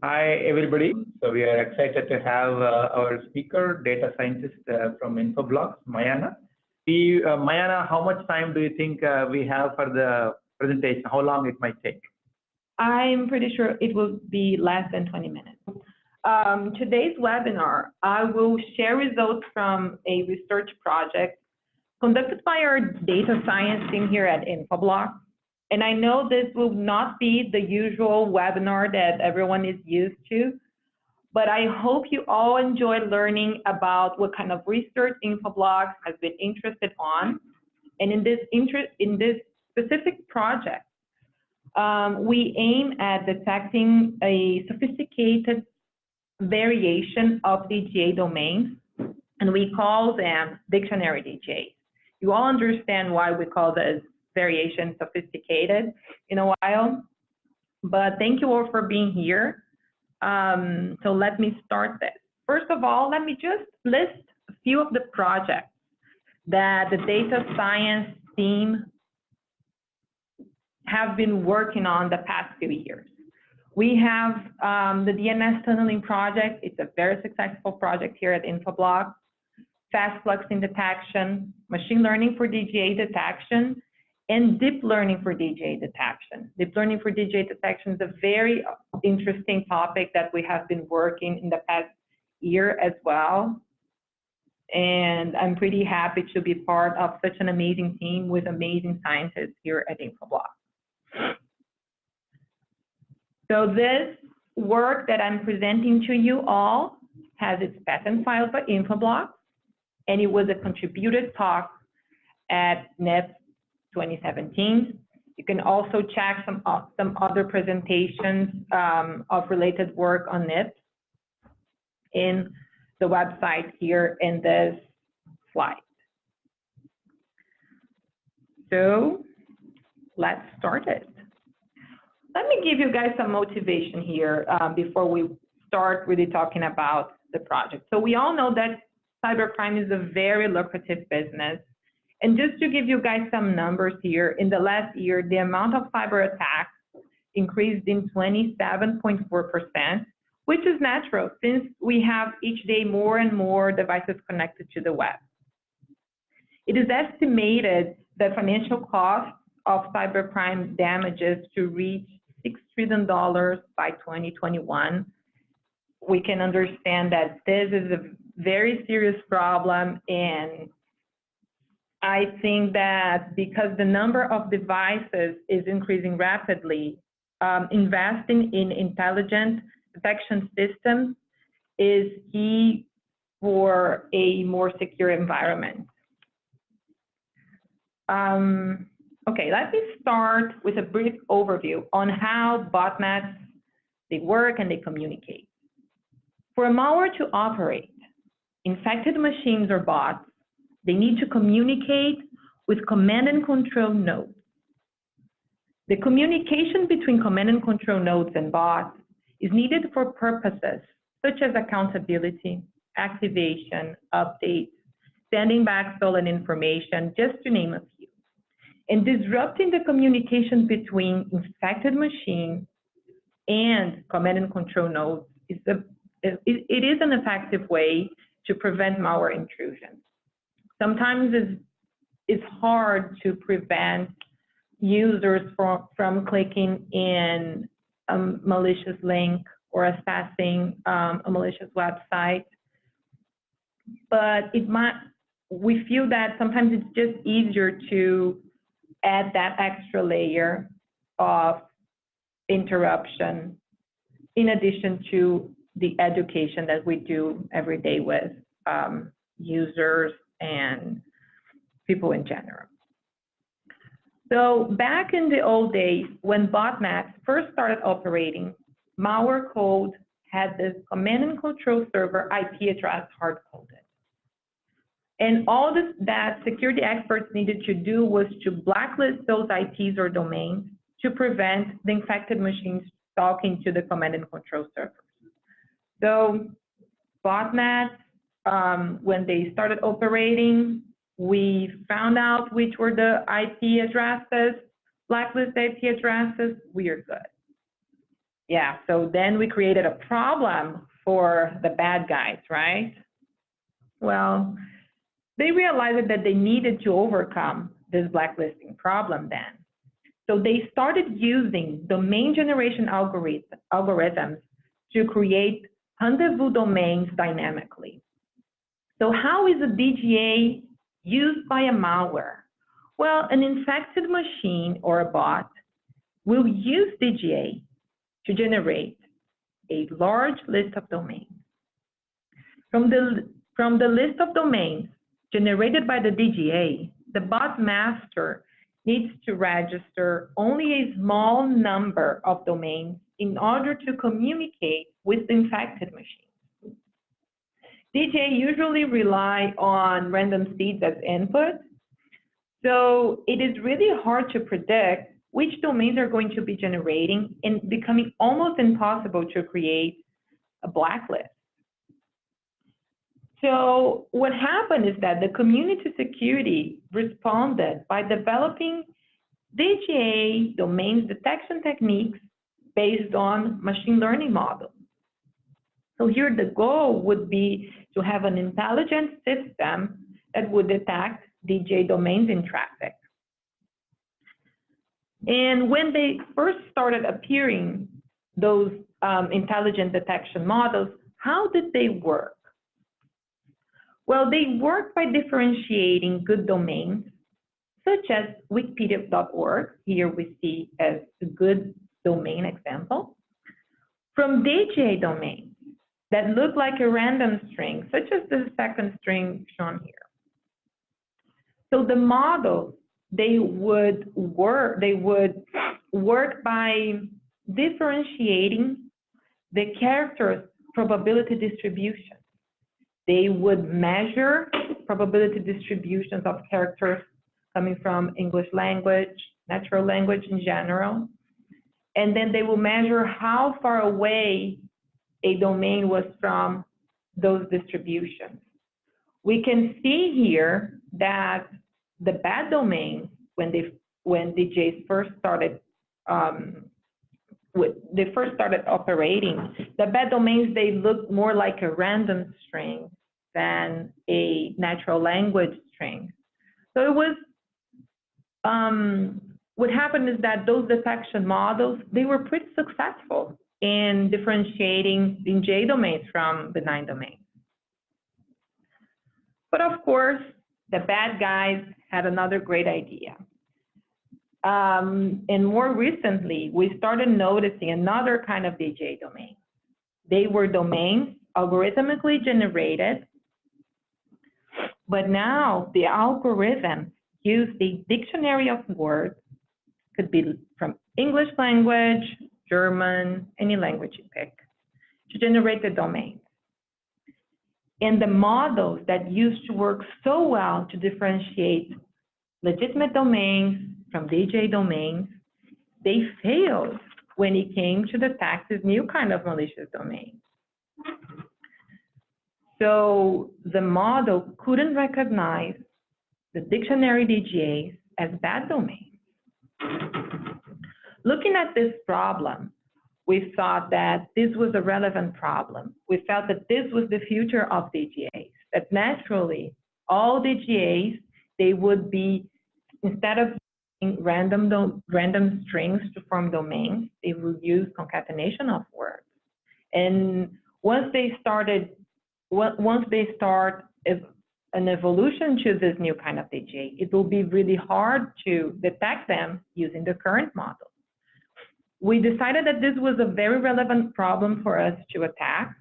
Hi, everybody. So we are excited to have our speaker, data scientist from Infoblox, Mayana. Mayana, how much time do you think we have for the presentation? How long it might take? I'm pretty sure it will be less than 20 minutes. Today's webinar, I will share results from a research project conducted by our data science team here at Infoblox. And I know this will not be the usual webinar that everyone is used to, but I hope you all enjoy learning about what kind of research Infoblox has been interested on. And in this specific project, we aim at detecting a sophisticated variation of DGA domains, and we call them Dictionary DGAs. You all understand why we call this variation sophisticated in a while, but thank you all for being here. So let me start this. First of all, let me just list a few of the projects that the data science team have been working on the past few years. We have the DNS tunneling project. It's a very successful project here at Infoblox. Fast fluxing detection, machine learning for DGA detection, and deep learning for DGA detection. Deep learning for DGA detection is a very interesting topic that we have been working in the past year as well. And I'm pretty happy to be part of such an amazing team with amazing scientists here at Infoblox. So this work that I'm presenting to you all has its patent filed by Infoblox, and it was a contributed talk at NIPS 2017. You can also check some other presentations of related work on NIPS in the website here in this slide. So let's start it. Let me give you guys some motivation here before we start really talking about the project. So we all know that cybercrime is a very lucrative business. And just to give you guys some numbers here, in the last year, the amount of cyber attacks increased in 27.4%, which is natural since we have each day more and more devices connected to the web. It is estimated that financial costs of cybercrime damages to reach $6 trillion by 2021. We can understand that this is a very serious problem, and I think that because the number of devices is increasing rapidly, investing in intelligent detection systems is key for a more secure environment. Okay, let me start with a brief overview on how botnets, they work and they communicate. For a malware to operate, infected machines or bots, they need to communicate with command and control nodes. The communication between command and control nodes and bots is needed for purposes such as accountability, activation, updates, sending back stolen information, just to name a few. And disrupting the communication between infected machines and command and control nodes is an effective way to prevent malware intrusion. Sometimes it's hard to prevent users from clicking in a malicious link or accessing a malicious website. But we feel that sometimes it's just easier to add that extra layer of interruption in addition to the education that we do every day with users and people in general. So back in the old days, when botnets first started operating, malware code had this command and control server IP address hard-coded. And all that security experts needed to do was to blacklist those IPs or domains to prevent the infected machines talking to the command and control servers. So botnets, when they started operating, we found out which were the IP addresses, blacklist IP addresses, we are good. Yeah, so then we created a problem for the bad guys, right? Well, they realized that they needed to overcome this blacklisting problem then. So they started using domain generation algorithms to create rendezvous domains dynamically. So how is a DGA used by a malware? Well, an infected machine or a bot will use DGA to generate a large list of domains. From the list of domains generated by the DGA, the bot master needs to register only a small number of domains in order to communicate with the infected machine. DGA usually rely on random seeds as input, so it is really hard to predict which domains are going to be generating and becoming almost impossible to create a blacklist. So what happened is that the community security responded by developing DGA domains detection techniques based on machine learning models. So here the goal would be to have an intelligent system that would detect DGA domains in traffic. And when they first started appearing, those intelligent detection models, how did they work? Well, they work by differentiating good domains, such as wikipedia.org, here we see as a good domain example, from DGA domains that look like a random string, such as the second string shown here. So the models, they would work by differentiating the characters' probability distribution. They would measure probability distributions of characters coming from English language, natural language in general, and then they will measure how far away a domain was from those distributions. We can see here that the bad domains, when DJs first started operating, the bad domains, they look more like a random string than a natural language string. So it was, what happened is that those detection models, they were pretty successful in differentiating DGA domains from benign domains. But of course, the bad guys had another great idea. And more recently, we started noticing another kind of DGA domain. They were domains algorithmically generated, but now the algorithm used a dictionary of words, could be from English language, German, any language you pick, to generate the domains. And the models that used to work so well to differentiate legitimate domains from DGA domains, they failed when it came to detect this new kind of malicious domain. So the model couldn't recognize the dictionary DGAs as bad domains. Looking at this problem, we thought that this was a relevant problem. We felt that this was the future of DGAs, that naturally all DGAs, they would be, instead of using random strings to form domains, they will use concatenation of words. And once they start an evolution to this new kind of DGA, it will be really hard to detect them using the current model. We decided that this was a very relevant problem for us to attack.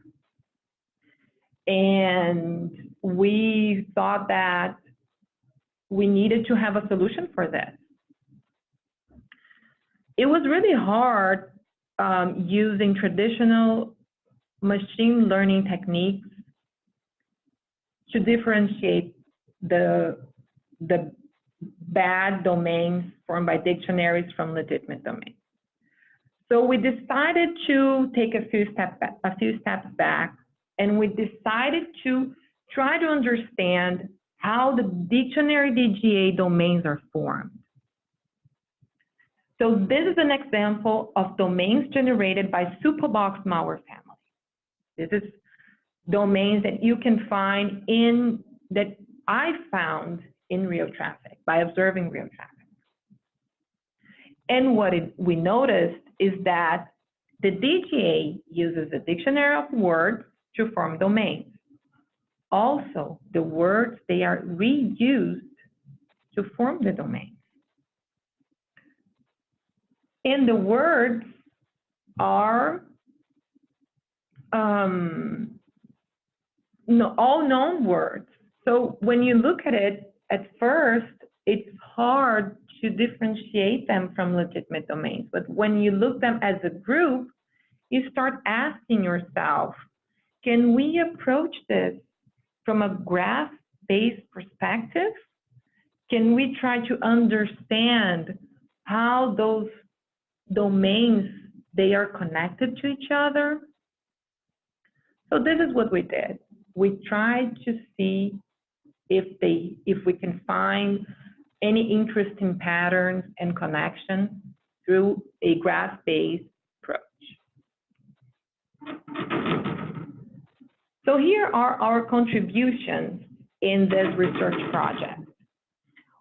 And we thought that we needed to have a solution for this. It was really hard using traditional machine learning techniques to differentiate the bad domains formed by dictionaries from legitimate domains. So we decided to take a few steps back, and we decided to try to understand how the dictionary DGA domains are formed. So this is an example of domains generated by Superbox malware family. This is domains that you can find that I found in real traffic by observing real traffic. And what we noticed is that the DGA uses a dictionary of words to form domains. Also, the words, they are reused to form the domain. And the words are all known words. So when you look at it, at first, it's hard to differentiate them from legitimate domains. But when you look them as a group, you start asking yourself, can we approach this from a graph-based perspective? Can we try to understand how those domains, they are connected to each other? So this is what we did. We tried to see if we can find any interesting patterns and connections through a graph-based approach. So here are our contributions in this research project.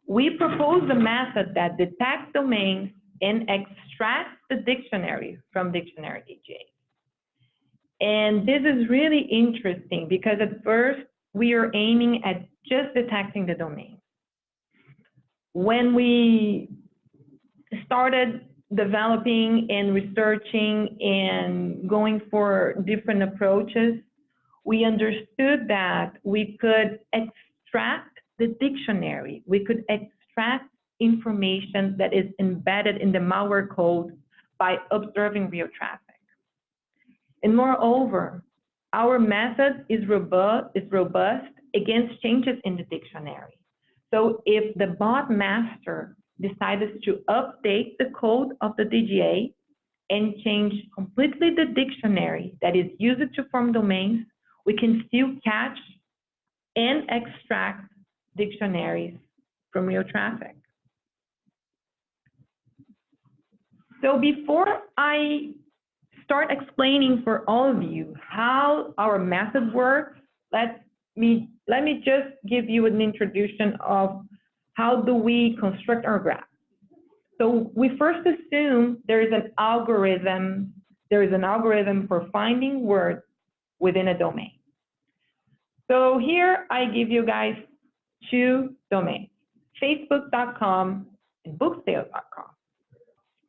We proposed a method that detects domains and extracts the dictionary from Dictionary DGAs. And this is really interesting because at first we are aiming at just detecting the domain. When we started developing and researching and going for different approaches, we understood that we could extract the dictionary. We could extract information that is embedded in the malware code by observing real traffic. And moreover, our method is robust against changes in the dictionary. So if the bot master decides to update the code of the DGA and change completely the dictionary that is used to form domains, we can still catch and extract dictionaries from real traffic. So before I start explaining for all of you how our method works, let me just give you an introduction of how do we construct our graph. So we first assume there is an algorithm for finding words within a domain. So here I give you guys two domains, facebook.com and booksales.com.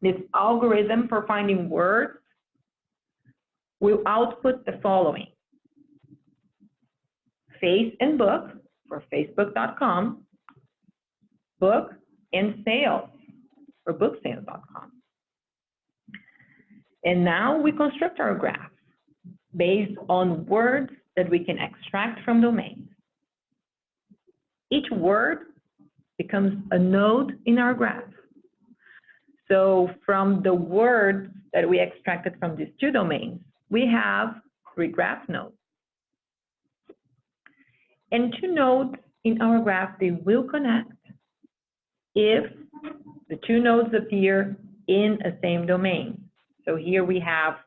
This algorithm for finding words will output the following: face and book for facebook.com, book and sales for booksales.com. And now we construct our graph based on words that we can extract from domains. Each word becomes a node in our graph. So from the words that we extracted from these two domains, we have 3 graph nodes. And 2 nodes in our graph, they will connect if the 2 nodes appear in a same domain. So here we have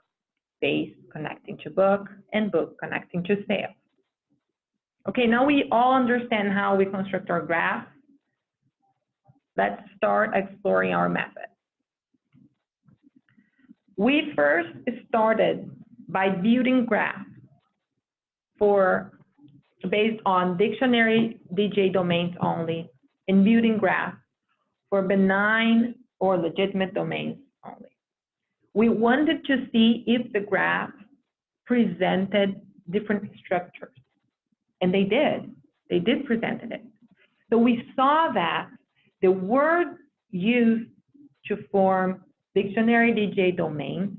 face connecting to book and book connecting to sales. Okay, now we all understand how we construct our graph. Let's start exploring our method. We first started by building graphs based on dictionary DJ domains only, and building graphs for benign or legitimate domains only. We wanted to see if the graph presented different structures, and they did. They did present it. So we saw that the words used to form dictionary DJ domains,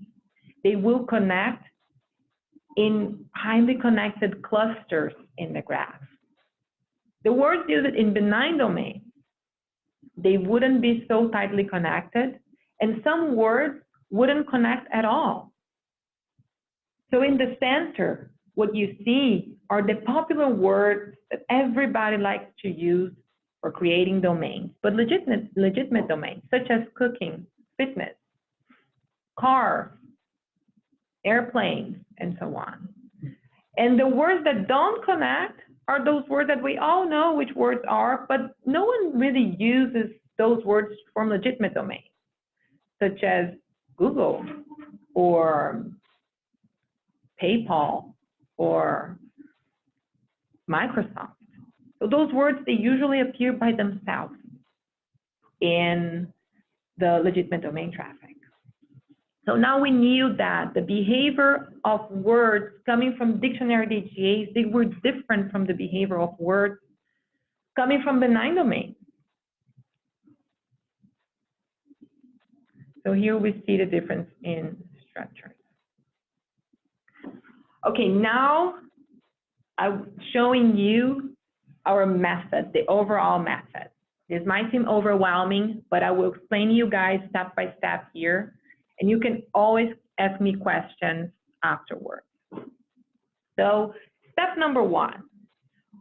they will connect in highly connected clusters in the graph. The words used in benign domains, they wouldn't be so tightly connected, and some words wouldn't connect at all. So in the center, what you see are the popular words that everybody likes to use for creating domains, but legitimate domains, such as cooking, fitness, cars, airplanes, and so on. And the words that don't connect are those words that we all know which words are, but no one really uses those words from legitimate domains, such as Google or PayPal or Microsoft. So those words, they usually appear by themselves in the legitimate domain traffic. So now we knew that the behavior of words coming from dictionary DGAs, they were different from the behavior of words coming from benign domains. So here we see the difference in structures. Okay, now I'm showing you our method, the overall method. This might seem overwhelming, but I will explain to you guys step by step here, and you can always ask me questions afterwards. So step number one,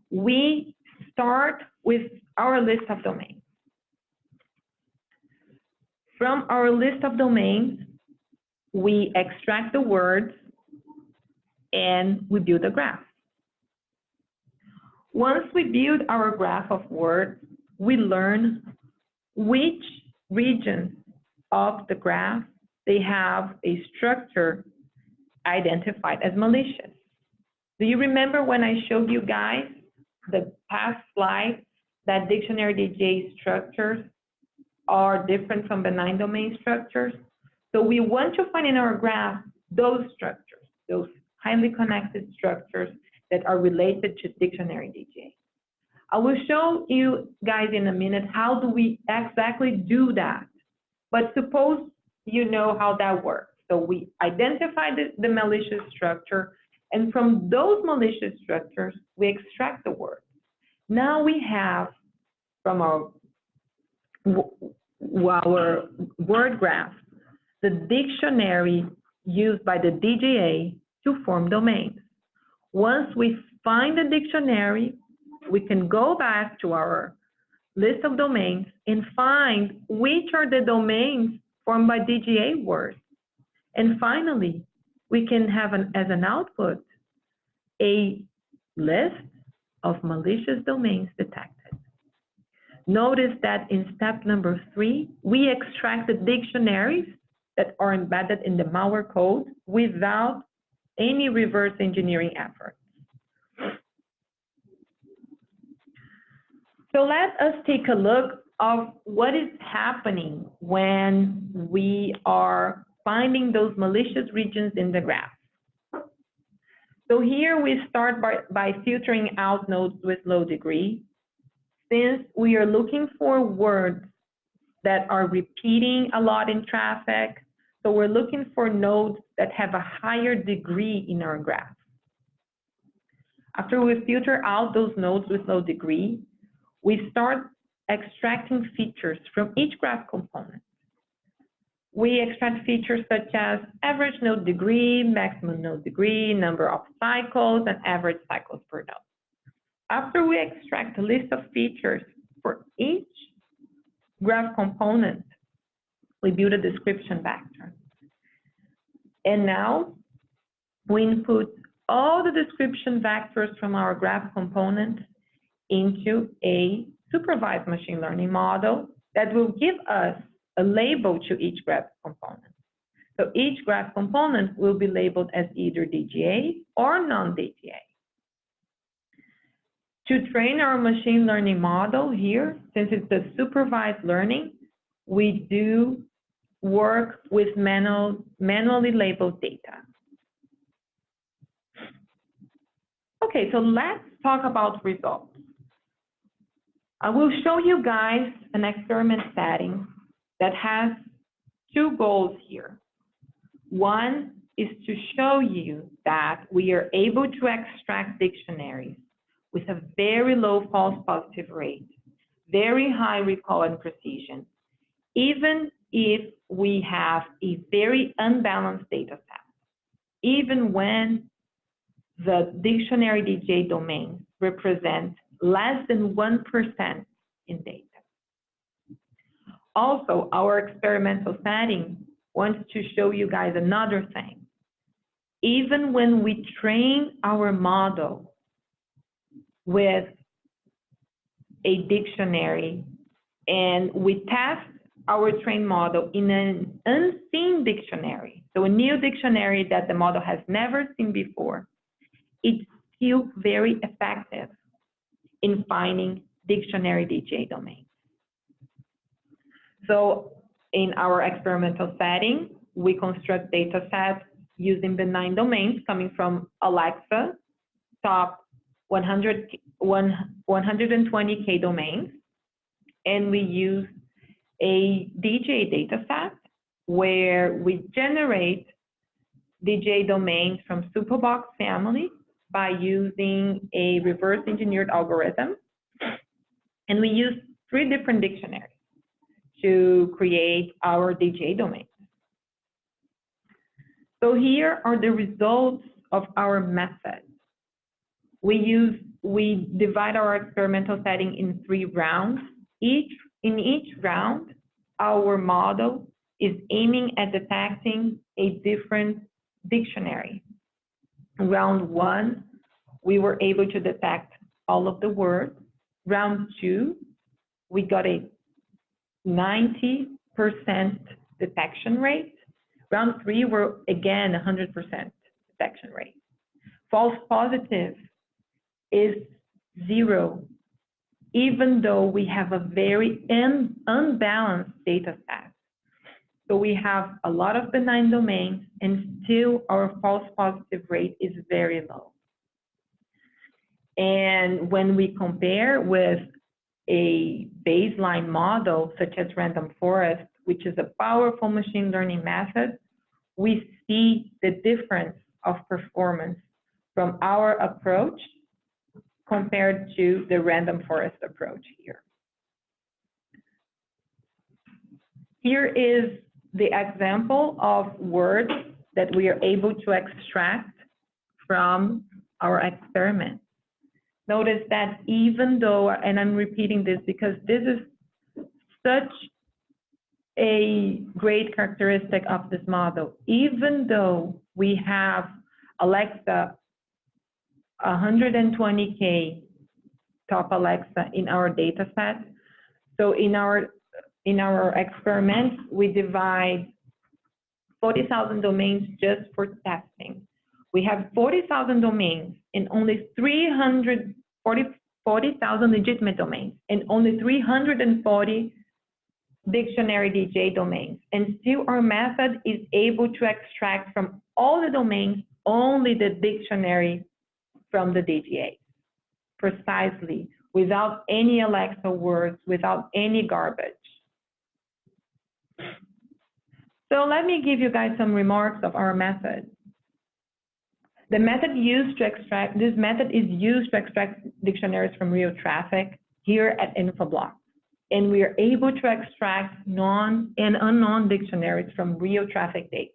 we start with our list of domains. From our list of domains, we extract the words and we build a graph. Once we build our graph of words, we learn which regions of the graph they have a structure identified as malicious. Do you remember when I showed you guys the past slide that dictionary DGA structures are different from benign domain structures? So we want to find in our graph those structures, those highly connected structures that are related to dictionary DGA. I will show you guys in a minute how do we exactly do that. But suppose you know how that works. So we identify the malicious structure, and from those malicious structures, we extract the word. Now we have from our word graph the dictionary used by the DGA to form domains. Once we find the dictionary, we can go back to our list of domains and find which are the domains formed by DGA words. And finally, we can have as an output a list of malicious domains detected. Notice that in step number 3, we extract the dictionaries that are embedded in the malware code without any reverse engineering efforts. So let us take a look of what is happening when we are finding those malicious regions in the graph. So here we start by filtering out nodes with low degree. Since we are looking for words that are repeating a lot in traffic, so we're looking for nodes that have a higher degree in our graph. After we filter out those nodes with low degree, we start extracting features from each graph component. We extract features such as average node degree, maximum node degree, number of cycles, and average cycles per node. After we extract a list of features for each graph component, we build a description vector. And now we input all the description vectors from our graph component into a supervised machine learning model that will give us a label to each graph component. So each graph component will be labeled as either DGA or non-DGA. To train our machine learning model here, since it's a supervised learning, we do work with manually labeled data. Okay, so let's talk about results. I will show you guys an experiment setting that has two goals here. One is to show you that we are able to extract dictionaries with a very low false positive rate, very high recall and precision, even if we have a very unbalanced data set, even when the dictionary DGA domain represents less than 1% in data. Also, our experimental setting wants to show you guys another thing. Even when we train our model with a dictionary and we test our trained model in an unseen dictionary, so a new dictionary that the model has never seen before, it's still very effective in finding dictionary DGA domains. So in our experimental setting, we construct data sets using benign domains coming from Alexa, top 120K domains, and we use a DGA data set where we generate DGA domains from Superbox family by using a reverse engineered algorithm. And we use 3 different dictionaries to create our DGA domains. So here are the results of our method. We divide our experimental setting in 3 rounds. In each round, our model is aiming at detecting a different dictionary. Round 1, we were able to detect all of the words. Round 2, we got a 90% detection rate. Round 3, we're again 100% detection rate. False positive is 0, even though we have a very unbalanced data set. So we have a lot of benign domains, and still our false positive rate is very low. And when we compare with a baseline model, such as random forest, which is a powerful machine learning method, we see the difference of performance from our approach compared to the random forest approach here. Here is the example of words that we are able to extract from our experiment. Notice that even though, and I'm repeating this because this is such a great characteristic of this model, even though we have Alexa 120K top Alexa in our data set. So in our experiment, we divide 40,000 domains just for testing. We have 40,000 domains and only 40,000 legitimate domains and only 340 dictionary DGA domains. And still our method is able to extract from all the domains only the dictionary from the DGA, precisely, without any Alexa words, without any garbage. So let me give you guys some remarks of our method. The method used to extract, this method is used to extract dictionaries from real traffic here at Infoblox. And we are able to extract known and unknown dictionaries from real traffic data.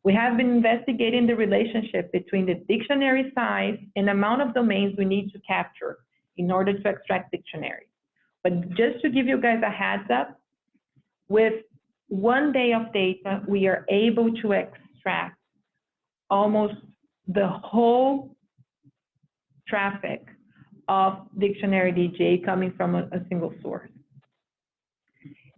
We have been investigating the relationship between the dictionary size and amount of domains we need to capture in order to extract dictionaries. But just to give you guys a heads up, with 1 day of data, we are able to extract almost the whole traffic of dictionary DGA coming from a single source.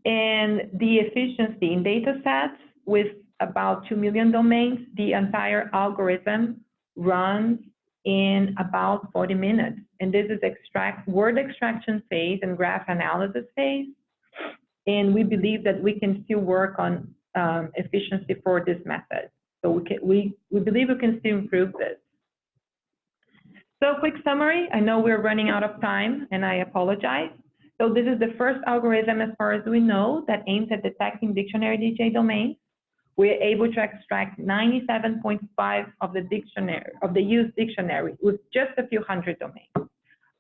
And the efficiency in data sets with about 2 million domains, the entire algorithm runs in about 40 minutes. And this is word extraction phase and graph analysis phase. And we believe that we can still work on efficiency for this method. So we believe we can still improve this. So quick summary, I know we're running out of time and I apologize. So this is the first algorithm as far as we know that aims at detecting dictionary DGA domains. We're able to extract 97.5% of the used dictionary with just a few hundred domains.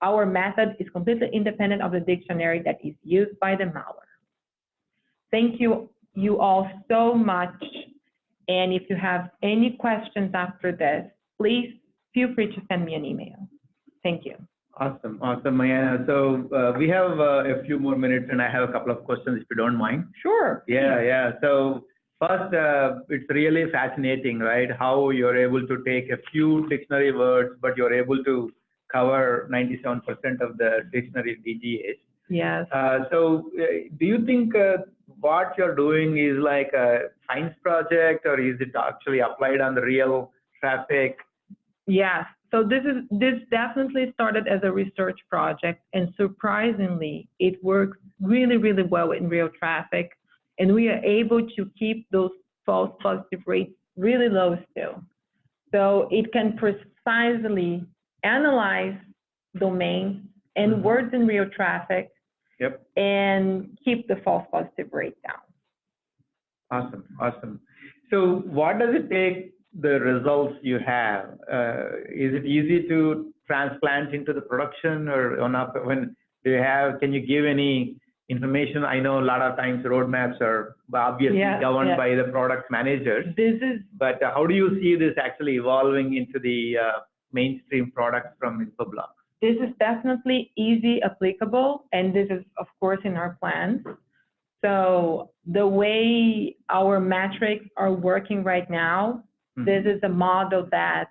Our method is completely independent of the dictionary that is used by the malware. Thank you all so much. And if you have any questions after this, please feel free to send me an email. Thank you. Awesome, awesome, Mayana. So we have a few more minutes, and I have a couple of questions, if you don't mind. Sure. Yeah, yeah. So first, it's really fascinating, right? How you're able to take a few dictionary words, but you're able to cover 97% of the dictionary DGAs. Yes. Do you think what you're doing is like a science project, or is it actually applied on the real traffic? Yes. So this definitely started as a research project, and surprisingly, it works really, really well in real traffic, and we are able to keep those false positive rates really low still. So it can precisely analyze domains and words in real traffic. Yep. And keep the false positive rate down. Awesome, awesome. So what does it take, the results you have? Is it easy to transplant into the production, or not? When do you have, can you give any information? I know a lot of times roadmaps are obviously governed by the product managers. But how do you see this actually evolving into the mainstream products from Infoblox? This is definitely easy applicable, and this is, of course, in our plans. So the way our metrics are working right now, this is a model that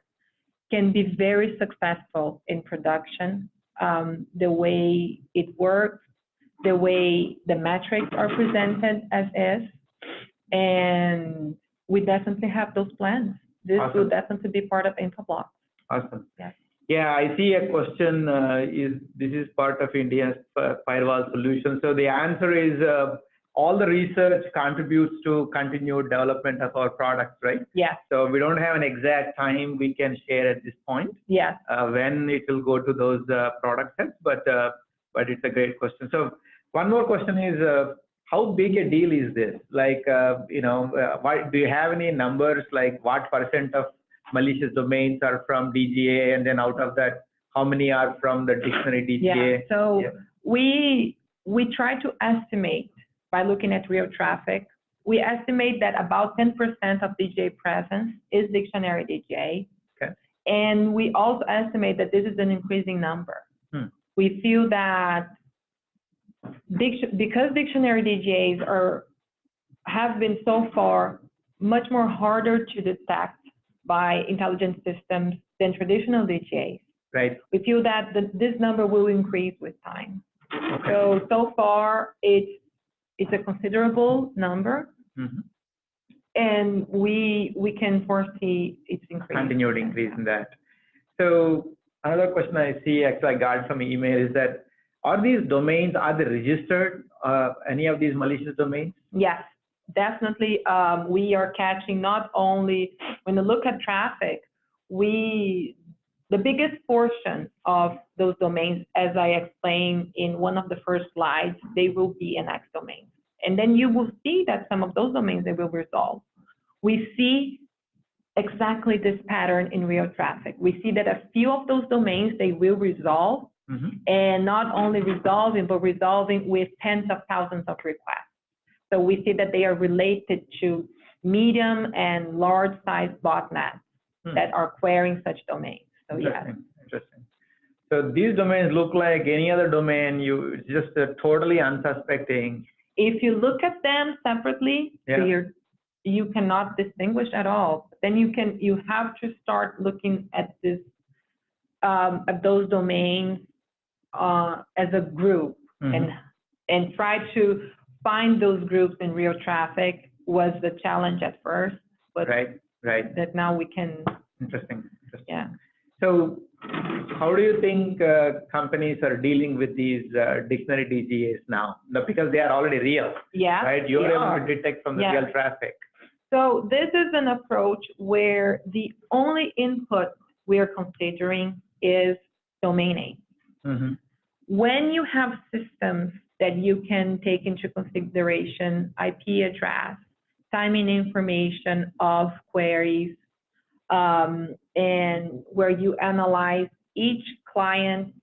can be very successful in production. The way it works, the way the metrics are presented as is, and we definitely have those plans. This will definitely be part of Infoblox. Awesome. Yes. Yeah, I see a question, this is part of India's firewall solution. So the answer is all the research contributes to continued development of our products, right? Yes. So we don't have an exact time we can share at this point. Yes. When it will go to those product sets, but it's a great question. So one more question is, how big a deal is this? Like, why, do you have any numbers, like what % of malicious domains are from DGA, and then out of that, how many are from the dictionary DGA? Yeah, so we try to estimate by looking at real traffic. We estimate that about 10% of DGA presence is dictionary DGA. Okay. And we also estimate that this is an increasing number. We feel that because dictionary DGAs have been so far much more harder to detect by intelligence systems than traditional DGAs. Right. We feel that this number will increase with time. Okay. So far, it's a considerable number, and we can foresee its increase. Continued increase in that. So another question I see, actually I got from email, is that are these domains, are they registered, any of these malicious domains? Yes. Definitely, we are catching not only, when you look at traffic, the biggest portion of those domains, as I explained in one of the first slides, they will be NX domains. And then you will see that some of those domains, they will resolve. We see exactly this pattern in real traffic. We see that a few of those domains, they will resolve, and not only resolving, but resolving with tens of thousands of requests. So we see that they are related to medium and large size botnets that are querying such domains. So Interesting. So these domains look like any other domain, it's just totally unsuspecting. If you look at them separately, you cannot distinguish at all. Then you have to start looking at at those domains as a group, and try to find those groups in real traffic was the challenge at first, but that now we can. Interesting. Yeah. So how do you think companies are dealing with these dictionary DGAs now? Because they are already real, right? You're able to detect from the real traffic. So this is an approach where the only input we are considering is domain name. When you have systems that you can take into consideration IP address, timing information of queries, and where you analyze each client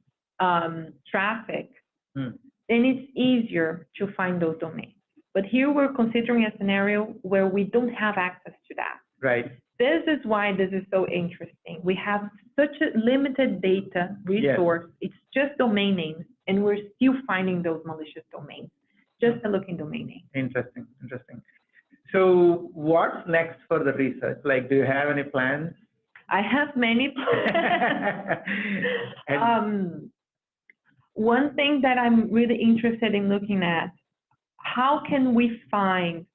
traffic, then it's easier to find those domains. But here we're considering a scenario where we don't have access to that. Right. This is why this is so interesting. We have such a limited data resource. It's just domain names, and we're still finding those malicious domains, just a look in domain name. Interesting, interesting. So what's next for the research? Like, do you have any plans? I have many one thing that I'm really interested in looking at, how can we find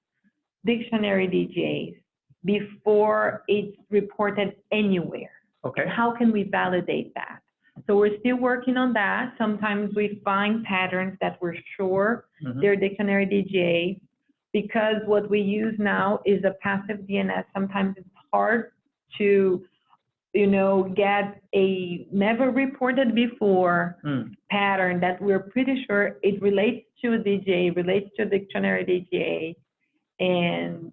dictionary DGAs before it's reported anywhere? Okay. How can we validate that? So we're still working on that. Sometimes we find patterns that we're sure they're dictionary DGAs, because what we use now is a passive DNS. Sometimes it's hard to, you know, get a never reported before pattern that we're pretty sure it relates to a DGA, relates to a dictionary DGA, and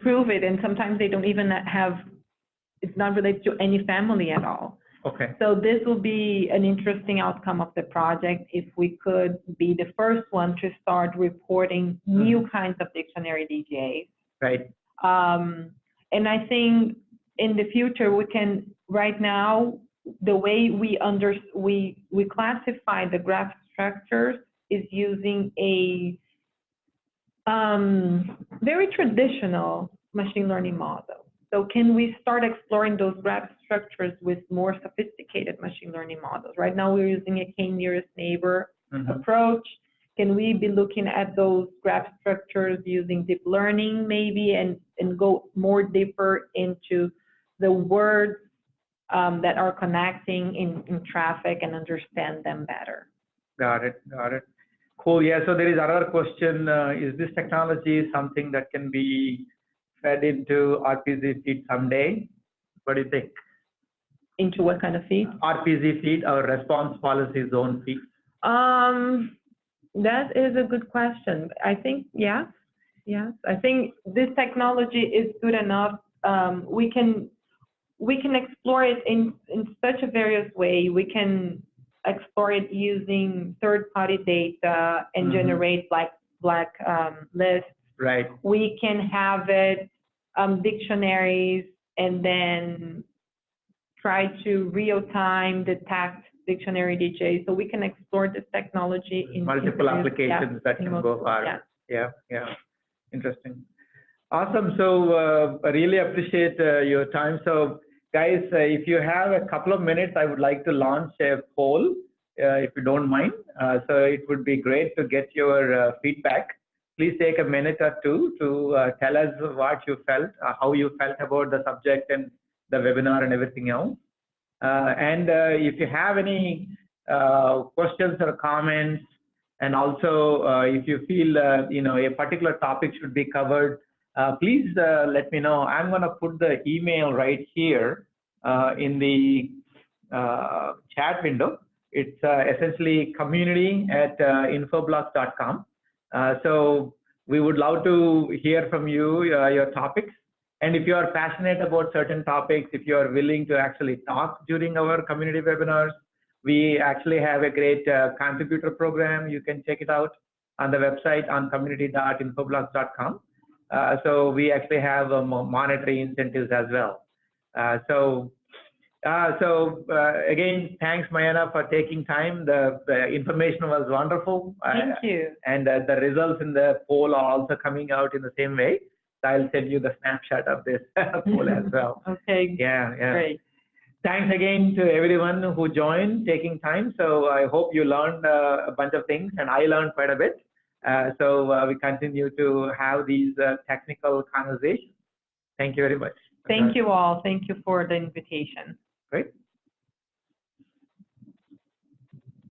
prove it. And sometimes they don't even have, it's not related to any family at all. Okay. So this will be an interesting outcome of the project if we could be the first one to start reporting new kinds of dictionary DGAs. Right. And I think in the future we can, right now, the way we classify the graph structures is using a very traditional machine learning model. So can we start exploring those graph structures with more sophisticated machine learning models? Right now we're using a k-nearest neighbor approach. Can we be looking at those graph structures using deep learning maybe, and go more deeper into the words that are connecting in traffic and understand them better? Got it, got it. Cool, yeah, so there is another question. Is this technology something that can be fed into RPZ feed someday? What do you think? Into what kind of feed? RPZ feed, or response policy zone feed? That is a good question. I think, yes. I think this technology is good enough. We can explore it in such a various way. We can explore it using third-party data and generate blacklists. Right. We can have it dictionaries, and then try to real-time detect dictionary DGA. So we can explore this technology in multiple applications that can go far. Yeah. Interesting. Awesome. So I really appreciate your time. So guys, if you have a couple of minutes, I would like to launch a poll, if you don't mind. So it would be great to get your feedback. Please take a minute or two to tell us what you felt, how you felt about the subject and the webinar and everything else. And if you have any questions or comments, and also if you feel a particular topic should be covered, please let me know. I'm going to put the email right here in the chat window. It's essentially community@infoblox.com. So we would love to hear from you, your topics. And if you are passionate about certain topics, if you are willing to actually talk during our community webinars, we actually have a great contributor program. You can check it out on the website on community.infoblox.com. So we actually have monetary incentives as well. Again, thanks, Mayana, for taking time. The information was wonderful. Thank you. And the results in the poll are also coming out in the same way. I'll send you the snapshot of this poll as well. Okay. Yeah. Great. Thanks again to everyone who joined, taking time. So I hope you learned a bunch of things, and I learned quite a bit. So we continue to have these technical conversations. Thank you very much. Thank you all. Thank you for the invitation. Great.